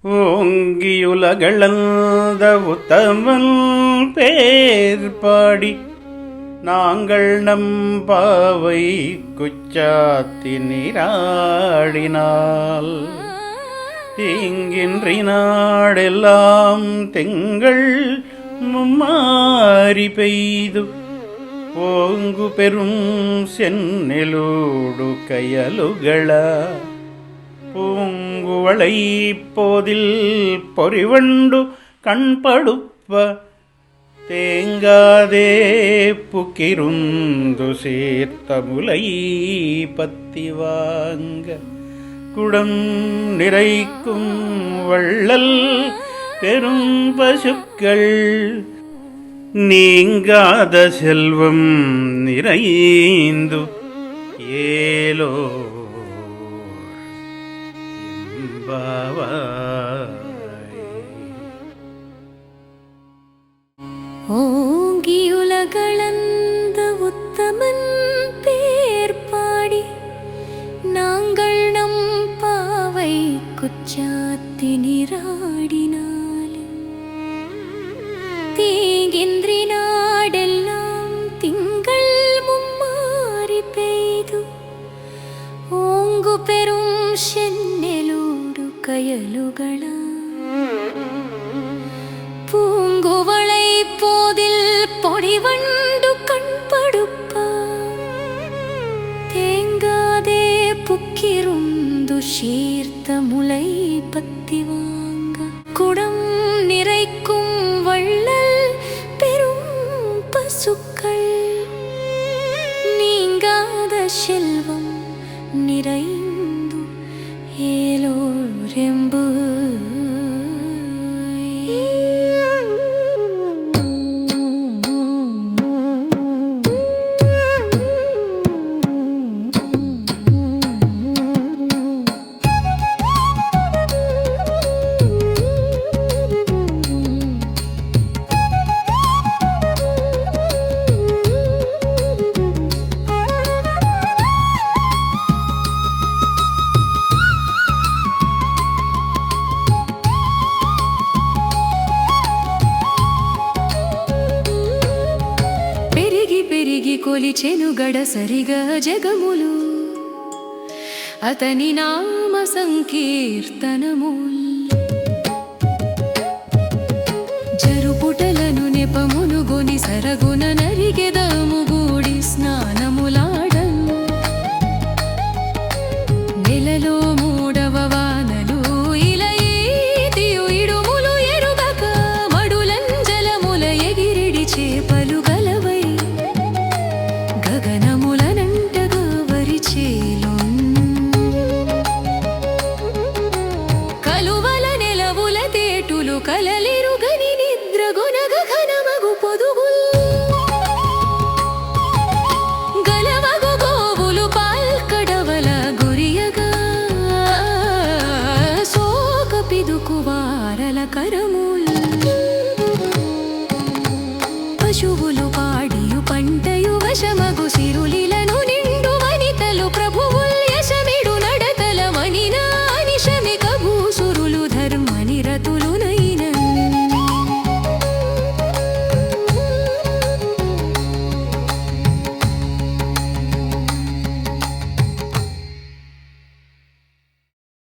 ஓங்கியுலகளந்த உத்தமன் பேர் பாடி நாங்கள் நம் பாவை குச்சாத்தி நீராடினால் தீங்கின்றி நாடெல்லாம் திங்கள் மும்மாரி பெய்து ஓங்கு பெரும் சென்னெலூடு கயலுகள பூங்குவளை போதில் பொறிவண்டு கண்படுப்ப தேங்காதே புக்கிருந்து சேர்த்த முலை பத்தி வாங்க குடம் நிறைக்கும் வள்ளல் பெரும் பசுக்கள் நீங்காத செல்வம் நிறைந்து ஏலோ ஓங்கியுலகளந்த உத்தமன் பேர் பாடி நாங்கள் நம் பாவை குச்சாத்தி நீராடினாலும் தீங்கின்றி நாடெல்லாம் திங்கள் மும்மாரி பெய்து ஓங்கு பெரும் சென்னெலூடு கயலுகள பூங்குவளை போதில் பொடிவண்டு கண்படுப்ப தேங்காதே புக்கிருந்து சீர்த்த முலை பத்தி வாங்க குடம் நிறைக்கும் வள்ளல் பெரும் பசுக்கள் நீங்காத செல்வம் நிறைந்து ஏலோரெம்பு పెరిగి కొలిచెను గడసరిగ జగములు అతని నామ సంకీర్తనముల్ జరుపుటలను నెపమును గొని సరగున నరిగెదము గూడి స్నానములాడన్ నెలలో మూడవ వానలు ఇలయేతియు ఇడుములు ఎరుగక మడులంజలముల ఎగిరిడి చేపలు గలవై గగనములనంటగా వరిచేలున్ కలువల నెలవుల తేటులు కలలిరుగని నిద్రగొనగ ఘనమగు పొదుగుల్ గలవగు గోవులు పాల్కడవల గురియగా సోక పిదుకు వారల కరముల్